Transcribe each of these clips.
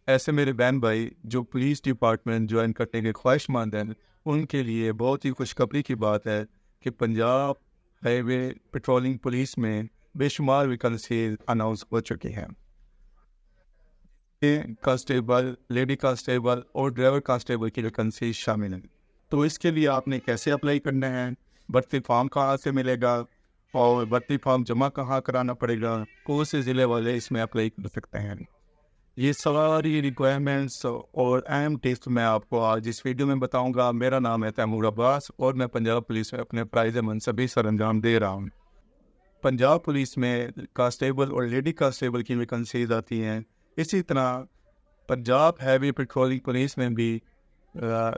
ایسے میرے بہن بھائی جو پولیس ڈپارٹمنٹ جوائن کرنے کے خواہشمند ہیں، ان کے لیے بہت ہی خوشخبری کی بات ہے کہ پنجاب ہائی وے پیٹرولنگ پولیس میں بے شمار ویکنسیز اناؤنس ہو چکی ہیں۔ یہ کانسٹیبل، لیڈی کانسٹیبل اور ڈرائیور کانسٹیبل کی ویکنسیز شامل ہیں۔ تو اس کے لیے آپ نے کیسے اپلائی کرنا ہے، بھرتی فارم کہاں سے ملے گا اور بھرتی فارم جمع کہاں کرانا پڑے گا، کون سے ضلع والے اس میں اپلائی کر سکتے ہیں، یہ ساری ریکوائرمنٹس اور اہم ٹپس میں آپ کو آج اس ویڈیو میں بتاؤں گا۔ میرا نام ہے تیمور عباس اور میں پنجاب پولیس میں اپنے فرائض منصبی سر انجام دے رہا ہوں۔ پنجاب پولیس میں کانسٹیبل اور لیڈی کانسٹیبل کی ویکنسیز آتی ہیں، اسی طرح پنجاب ہیوی پیٹرولنگ پولیس میں بھی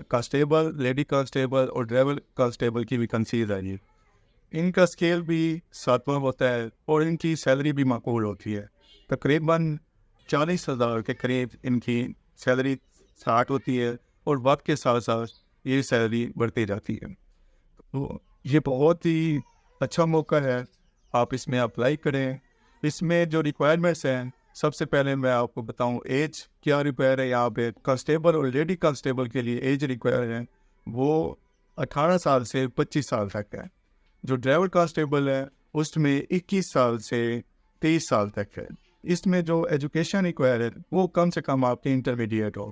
کانسٹیبل، لیڈی کانسٹیبل اور ڈرائیور کانسٹیبل کی ویکنسیز آئی ہے۔ ان کا اسکیل بھی 7واں ہوتا ہے اور ان کی سیلری بھی معقول ہوتی ہے، تقریباً 40,000 کے قریب ان کی سیلری اسٹارٹ ہوتی ہے اور وقت کے ساتھ ساتھ یہ سیلری بڑھتی جاتی ہے۔ تو یہ بہت ہی اچھا موقع ہے، آپ اس میں اپلائی کریں۔ اس میں جو ریکوائرمنٹس ہیں، سب سے پہلے میں آپ کو بتاؤں ایج کیا ریکوائر ہے۔ یہاں پہ کانسٹیبل اور لیڈی کانسٹیبل کے لیے ایج ریکوائر ہے وہ 18 سال سے 25 سال تک ہے۔ جو ڈرائیور کانسٹیبل ہے اس میں 21 سال سے 23 سال تک ہے۔ اس میں جو ایجوکیشن ریکوائر ہے وہ کم سے کم آپ کے انٹرمیڈیٹ ہو۔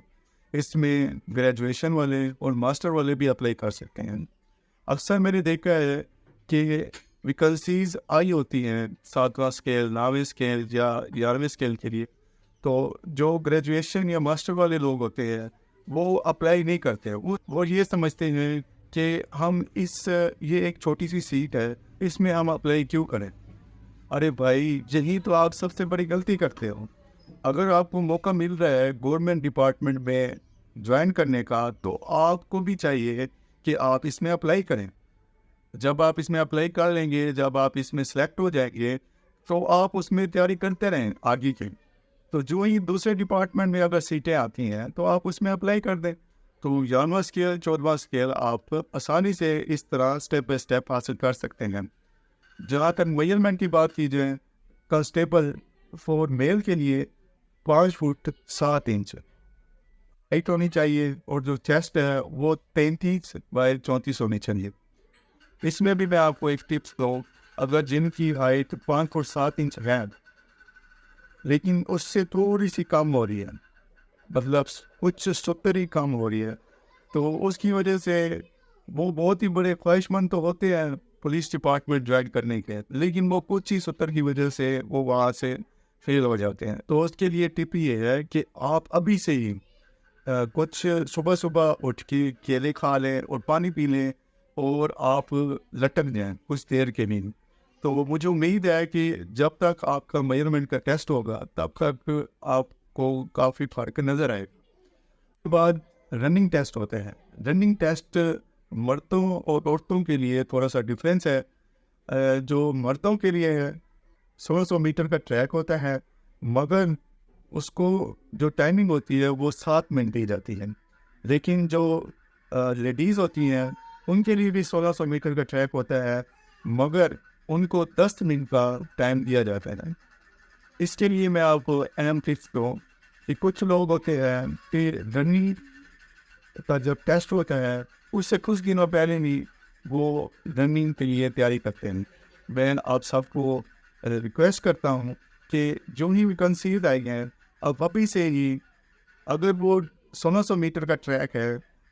اس میں گریجویشن والے اور ماسٹر والے بھی اپلائی کر سکتے ہیں۔ اکثر میں نے دیکھا ہے کہ ویکنسیز آئی ہوتی ہیں 7واں اسکیل، 9ویں اسکیل یا 11ویں اسکیل کے لیے، تو جو گریجویشن یا ماسٹر والے لوگ ہوتے ہیں وہ اپلائی نہیں کرتے۔ وہ یہ سمجھتے ہیں کہ ہم یہ ایک چھوٹی سی سیٹ ہے، اس میں ہم اپلائی کیوں کریں۔ ارے بھائی، یہی تو آپ سب سے بڑی غلطی کرتے ہو۔ اگر آپ کو موقع مل رہا ہے گورنمنٹ ڈپارٹمنٹ میں جوائن کرنے کا تو آپ کو بھی چاہیے کہ آپ اس میں اپلائی کریں۔ جب آپ اس میں اپلائی کر لیں گے، جب آپ اس میں سلیکٹ ہو جائیں گے تو آپ اس میں تیاری کرتے رہیں آگے کی۔ تو جو ہی دوسرے ڈپارٹمنٹ میں اگر سیٹیں آتی ہیں تو آپ اس میں اپلائی کر دیں۔ تو 11واں اسکیل، 14واں اسکیل آپ آسانی سے اس طرح اسٹیپ بائی اسٹیپ حاصل کر سکتے ہیں۔ جہاں تک میجرمنٹ کی بات کی جائے، کانسٹیبل فور میل کے لیے 5 فٹ 7 انچ ہائٹ ہونی چاہیے اور جو چیسٹ ہے وہ 33 بائی 34 ہونی چاہیے۔ اس میں بھی میں آپ کو ایک ٹپس دوں، اگر جن کی ہائٹ 5 فٹ 7 انچ ہے لیکن اس سے تھوڑی سی کم ہو رہی ہے، مطلب کچھ 70 ہی کم ہو رہی ہے، تو اس کی وجہ سے وہ بہت ہی بڑے خواہش مند تو ہوتے ہیں پولیس ڈپارٹمنٹ جوائن کرنے کے، لیکن وہ کچھ ہی 70 کی وجہ سے وہ وہاں سے فیل ہو جاتے ہیں۔ تو اس کے لیے ٹپ یہ ہے کہ آپ ابھی سے ہی کچھ صبح اٹھ کے کیلے کھا لیں اور پانی پی لیں اور آپ لٹک جائیں کچھ دیر کے لیے۔ تو مجھے امید ہے کہ جب تک آپ کا میجرمنٹ کا ٹیسٹ ہوگا تب تک آپ کو کافی فرق نظر آئے گا۔ اس کے بعد رننگ ٹیسٹ ہوتے ہیں۔ رننگ ٹیسٹ مردوں اور عورتوں کے لیے تھوڑا سا ڈفرینس ہے۔ جو مردوں کے لیے ہے 1600 میٹر کا ٹریک ہوتا ہے، مگر اس کو جو ٹائمنگ ہوتی ہے وہ 7 منٹ دی جاتی ہے، لیکن جو لیڈیز ہوتی ہیں ان کے لیے بھی 1600 میٹر کا ٹریک ہوتا ہے، مگر ان کو 10 منٹ کا ٹائم دیا جاتا ہے۔ اس کے لیے میں آپ کو اہم ٹپس دوں کہ کچھ لوگ ہوتے ہیں کہ رننگ کا جب ٹیسٹ ہوتا ہے اس سے کچھ دنوں پہلے ہی وہ رننگ کے لیے تیاری کرتے ہیں۔ میں آپ سب کو ریکویسٹ کرتا ہوں کہ جو ہی ویکنسیز آئی ہیں اب ابھی سے ہی، اگر وہ 1600 میٹر کا ٹریک ہے،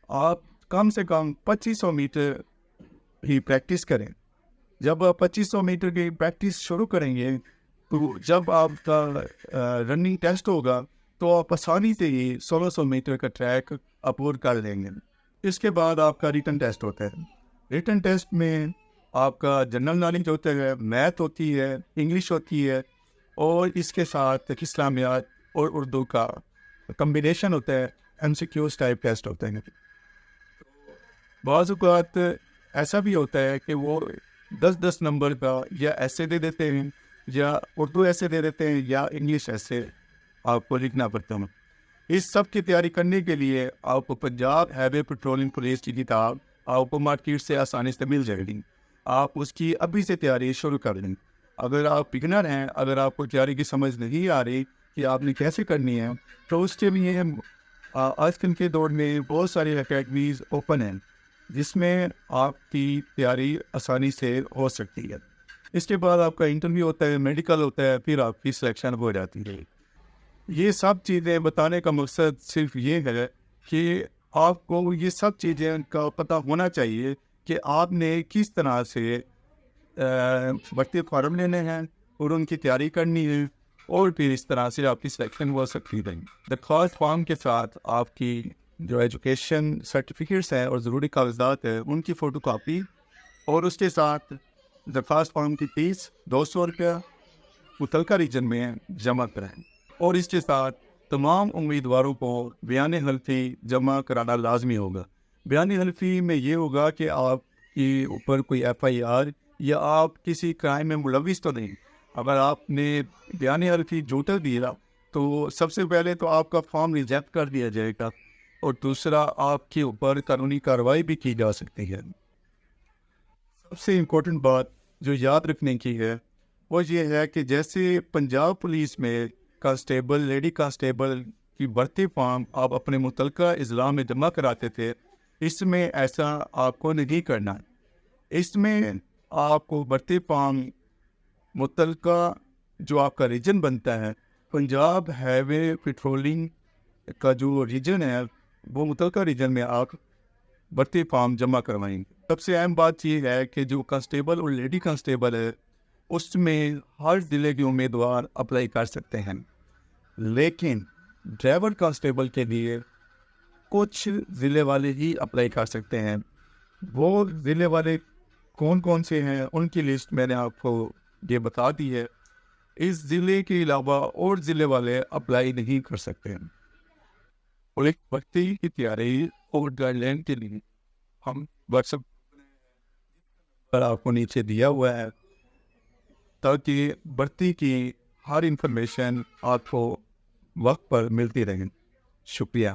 آپ کم سے کم 2500 میٹر ہی پریکٹس کریں۔ جب آپ 2500 میٹر کی پریکٹس شروع کریں گے تو جب آپ کا رننگ ٹیسٹ ہوگا تو آپ آسانی سے ہی 1600 میٹر کا ٹریک اپورڈ کر لیں گے۔ اس کے بعد آپ کا ریٹن ٹیسٹ ہوتا ہے۔ ریٹن ٹیسٹ میں آپ کا جنرل نالج ہوتا ہے، میتھ ہوتی ہے، انگلش ہوتی ہے اور اس کے ساتھ اسلامیات اور اردو کا کمبینیشن ہوتا ہے، MCQs ٹائپ ٹیسٹ ہوتے ہیں۔ بعض اوقات ایسا بھی ہوتا ہے کہ وہ 10 نمبر کا یا ایسے دے دیتے ہیں، یا اردو ایسے دے دیتے ہیں، یا انگلش ایسے آپ کو لکھنا پڑتا ہے۔ اس سب کی تیاری کرنے کے لیے آپ کو پنجاب ہیوی پیٹرولنگ پولیس کی کتاب آپ کو مارکیٹ سے آسانی سے مل جائے گی۔ آپ اس کی ابھی سے تیاری شروع کر لیں۔ اگر آپ بگنر ہیں، اگر آپ کو تیاری کی سمجھ نہیں آ رہی کہ آپ نے کیسے کرنی ہے، تو اس کے لیے آج کل کے دور میں بہت ساری اکیڈمیز اوپن ہیں جس میں آپ کی تیاری آسانی سے ہو سکتی ہے. اس کے بعد آپ کا انٹرویو ہوتا ہے، میڈیکل ہوتا ہے، پھر آپ کی سلیکشن ہو جاتی ہے. یہ سب چیزیں بتانے کا مقصد صرف یہ ہے کہ آپ کو یہ سب چیزیں کا پتہ ہونا چاہیے کہ آپ نے کس طرح سے بھرتی فارم لینے ہیں اور ان کی تیاری کرنی ہے، اور پھر اس طرح سے آپ کی سلیکشن ہو سکتی ہے. درخواست فارم کے ساتھ آپ کی جو ایجوکیشن سرٹیفکیٹس ہیں اور ضروری کاغذات ہیں ان کی فوٹو کاپی، اور اس کے ساتھ درخواست فارم کی فیس 200 روپیہ متعلقہ ریجن میں جمع کرائیں. اور اس کے ساتھ تمام امیدواروں کو بیان حلفی جمع کرانا لازمی ہوگا. بیان حلفی میں یہ ہوگا کہ آپ کے اوپر کوئی FIR یا آپ کسی کرائم میں ملوث تو نہیں. اگر آپ نے بیان حلفی جھوٹا دیا تو سب سے پہلے تو آپ کا فارم ریجیکٹ کر دیا جائے گا، اور دوسرا آپ کے اوپر قانونی کارروائی بھی کی جا سکتی ہے. سب سے امپورٹنٹ بات جو یاد رکھنے کی ہے وہ یہ ہے کہ جیسے پنجاب پولیس میں کانسٹیبل، لیڈی کانسٹیبل کی بھرتی فارم آپ اپنے متعلقہ اضلاع میں جمع کراتے تھے، اس میں ایسا آپ کو نہیں کرنا. اس میں آپ کو بھرتی فارم متعلقہ جو آپ کا ریجن بنتا ہے، پنجاب ہائی وے پیٹرولنگ کا جو ریجن ہے وہ متعلقہ ریجن میں آپ بھرتی فارم جمع کروائیں گے. سب سے اہم بات یہ ہے کہ جو کانسٹیبل اور لیڈی کانسٹیبل ہے اس میں ہر ضلع کے امیدوار اپلائی کر سکتے ہیں، لیکن ڈرائیور کانسٹیبل کے لیے کچھ ضلع والے ہی اپلائی کر سکتے ہیں. وہ ضلع والے کون کون سے ہیں ان کی لسٹ میں نے آپ کو یہ بتا دی ہے. اس ضلع کے علاوہ اور ضلع والے اپلائی نہیں کر سکتے ہیں. پولیس بھرتی کی تیاری اور گائیڈ لائن کے لیے ہم واٹس ایپ پر آپ کو نیچے دیا ہوا ہے تاکہ بھرتی کی ہر انفارمیشن آپ کو وقت پر ملتی رہے. شکریہ.